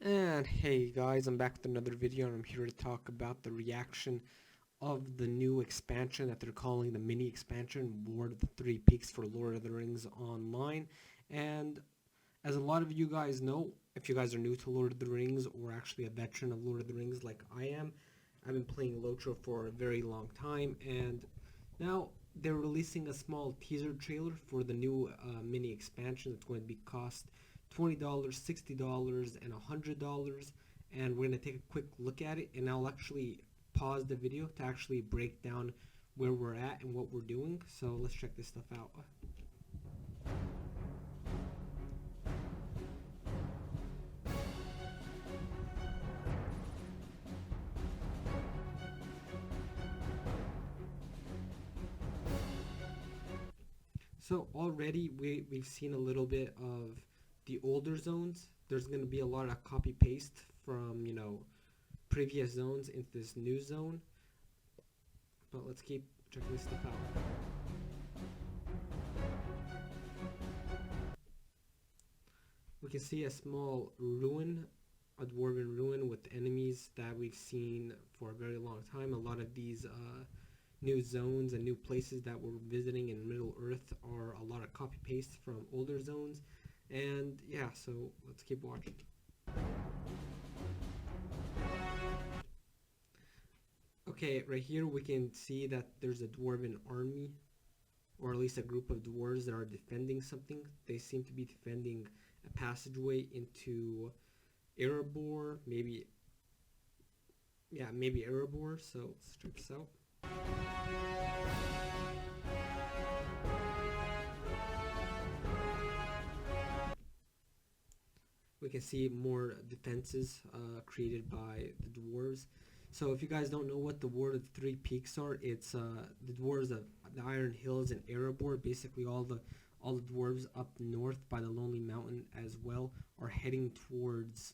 And hey guys, I'm back with another video and I'm here to talk about the reaction of the new expansion that they're calling the mini expansion, War of the Three Peaks for Lord of the Rings Online. And as a lot of you guys know, if you guys are new to Lord of the Rings or actually a veteran of Lord of the Rings like I am, I've been playing Lotro for a very long time, and now they're releasing a small teaser trailer for the new mini expansion that's going to be cost $20, $60, and $100. And we're going to take a quick look at it, and I'll actually pause the video to actually break down where we're at and what we're doing. So let's check this stuff out. So already we've seen a little bit of the older zones. There's going to be a lot of copy paste from, previous zones into this new zone. But let's keep checking this stuff out. We can see a small ruin, a dwarven ruin with enemies that we've seen for a very long time. A lot of these new zones and new places that we're visiting in Middle Earth are a lot of copy paste from older zones. And yeah, so let's keep watching. Okay, right here we can see that there's a dwarven army, or at least a group of dwarves that are defending something. They seem to be defending a passageway into Erebor, maybe Erebor. So let's check this out. We can see more defenses created by the dwarves. So if you guys don't know what the War of the Three Peaks are, it's the dwarves of the Iron Hills and Erebor. Basically, all the dwarves up north by the Lonely Mountain as well are heading towards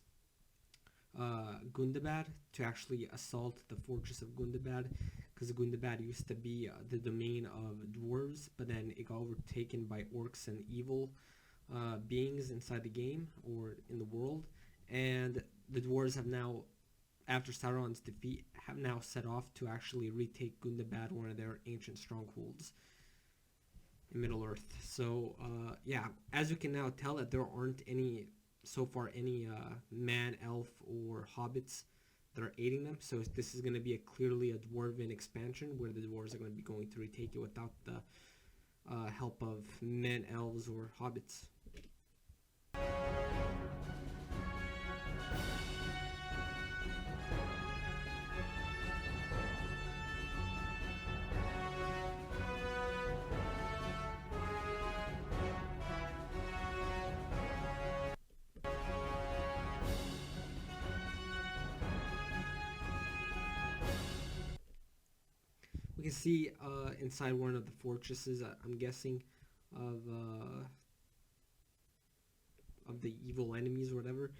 Gundabad to actually assault the fortress of Gundabad, because Gundabad used to be the domain of dwarves, but then it got overtaken by orcs and evil beings inside the game or in the world, and the dwarves have now, after Sauron's defeat, have now set off to actually retake Gundabad, one of their ancient strongholds in Middle Earth. So yeah, as you can now tell, that there aren't any so far any man, elf, or hobbits that are aiding them. So this is going to be clearly a dwarven expansion where the dwarves are going to be going to retake it without the help of men, elves, or hobbits. We can see inside one of the fortresses, I'm guessing, of the evil enemies or whatever.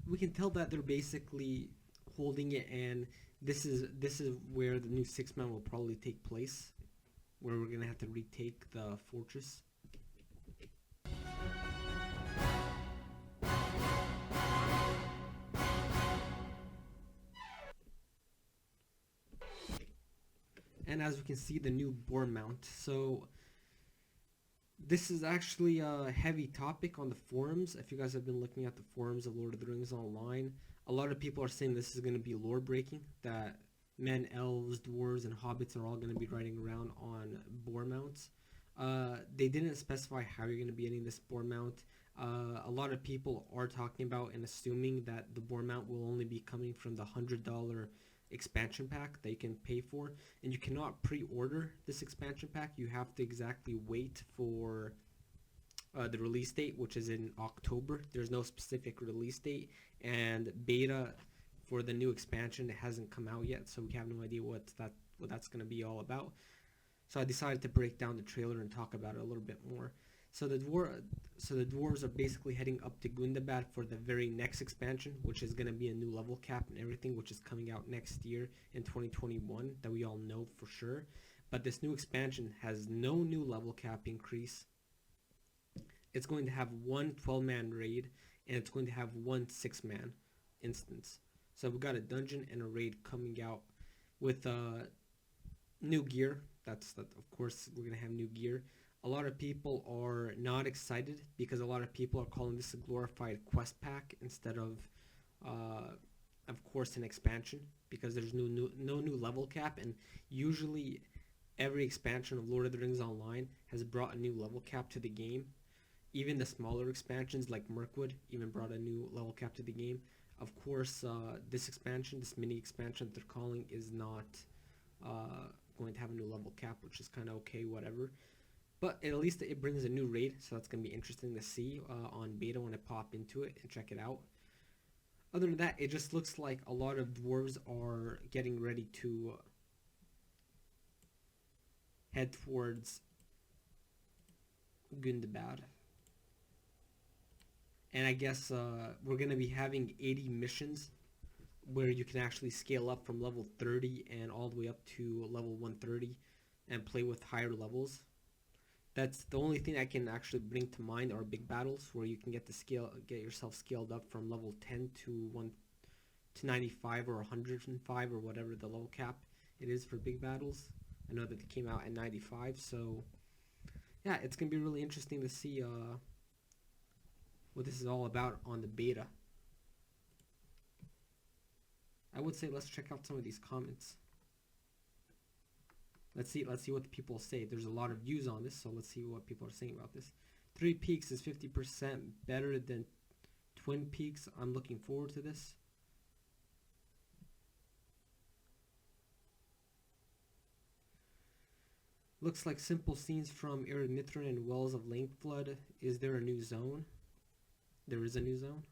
We can tell that they're basically holding it, and this is where the new 6 man will probably take place, where we're gonna have to retake the fortress. And as we can see, the new boar mount. So this is actually a heavy topic on the forums. If you guys have been looking at the forums of Lord of the Rings Online, a lot of people are saying this is going to be lore breaking, that men, elves, dwarves, and hobbits are all going to be riding around on boar mounts. They didn't specify how you're going to be getting this boar mount. A lot of people are talking about and assuming that the boar mount will only be coming from the $100 expansion pack that you can pay for, and you cannot pre-order this expansion pack. You have to exactly wait for the release date, which is in October. There's no specific release date, and beta for the new expansion hasn't come out yet, so we have no idea what that's going to be all about. So I decided to break down the trailer and talk about it a little bit more. So the dwarves are basically heading up to Gundabad for the very next expansion, which is going to be a new level cap and everything, which is coming out next year in 2021, that we all know for sure. But this new expansion has no new level cap increase. It's going to have one 12-man raid, and it's going to have one 6-man instance. So we got a dungeon and a raid coming out with new gear. That of course we're gonna have new gear. A lot of people are not excited because a lot of people are calling this a glorified quest pack instead of course, an expansion, because there's no new level cap, and usually every expansion of Lord of the Rings Online has brought a new level cap to the game. Even the smaller expansions like Mirkwood even brought a new level cap to the game. Of course, this expansion, this mini expansion that they're calling, is not going to have a new level cap, which is kind of okay, whatever. But at least it brings a new raid, so that's going to be interesting to see on beta when I pop into it and check it out. Other than that, it just looks like a lot of dwarves are getting ready to head towards Gundabad. And I guess we're going to be having 80 missions where you can actually scale up from level 30 and all the way up to level 130 and play with higher levels. That's the only thing I can actually bring to mind are big battles where you can get yourself scaled up from level 10 to 95 or 105 or whatever the level cap it is for big battles. I know that they came out at 95, so yeah, it's gonna be really interesting to see what this is all about on the beta. I would say let's check out some of these comments. Let's see what the people say. There's a lot of views on this, so let's see what people are saying about this. Three Peaks is 50% better than Twin Peaks. I'm looking forward to this. Looks like simple scenes from Ered Mithrin and Wells of Lengthflood. Is there a new zone? There is a new zone.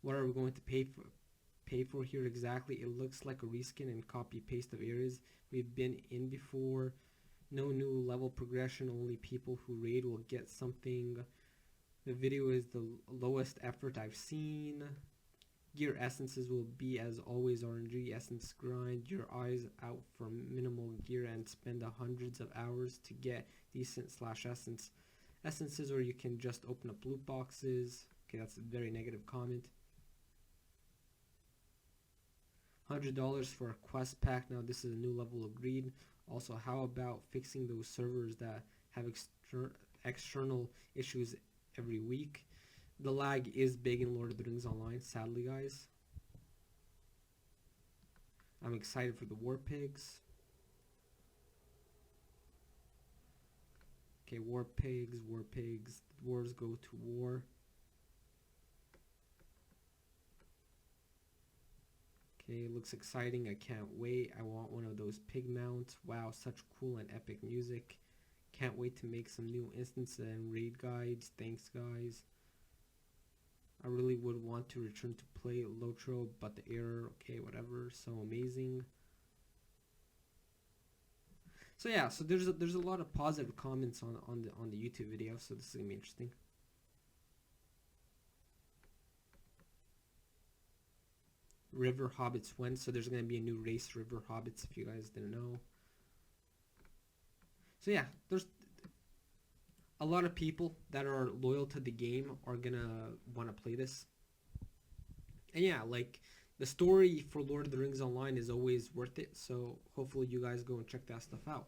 What are we going to pay for here exactly? It looks like a reskin and copy paste of areas we've been in before. No new level progression, only people who raid will get something. The video is the lowest effort I've seen. Gear essences will be as always RNG essence grind your eyes out for minimal gear and spend hundreds of hours to get decent / essences, or you can just open up loot boxes. Okay, that's a very negative comment. $100 for a quest pack. Now this is a new level, agreed. Also, how about fixing those servers that have external issues every week? The lag is big in Lord of the Rings Online, sadly, guys. I'm excited for the War Pigs. Okay, War Pigs. The dwarves go to war. Okay, looks exciting. I can't wait. I want one of those pig mounts. Wow, such cool and epic music. Can't wait to make some new instances and raid guides. Thanks, guys. I really would want to return to play Lotro, but the error, okay, whatever. So amazing. So yeah, so there's a lot of positive comments on the YouTube video, so this is gonna be interesting. River Hobbits went, so there's gonna be a new race, River Hobbits, if you guys didn't know. So yeah, there's a lot of people that are loyal to the game are gonna want to play this. And yeah, like, the story for Lord of the Rings Online is always worth it, so hopefully you guys go and check that stuff out.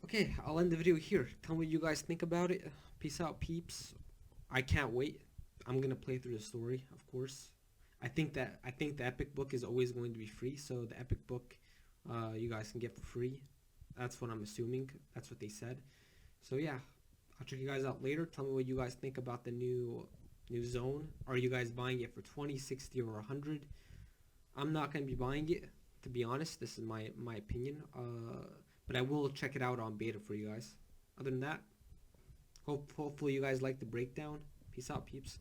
Okay, I'll end the video here. Tell me what you guys think about it. Peace out, peeps. I can't wait. I'm gonna play through the story, of course. I think the epic book is always going to be free, so the epic book you guys can get for free. That's what I'm assuming. That's what they said. So yeah, I'll check you guys out later. Tell me what you guys think about the new zone. Are you guys buying it for 20, 60, or 100? I'm not gonna be buying it, to be honest. This is my opinion. But I will check it out on beta for you guys. Other than that, hopefully you guys like the breakdown. Peace out, peeps.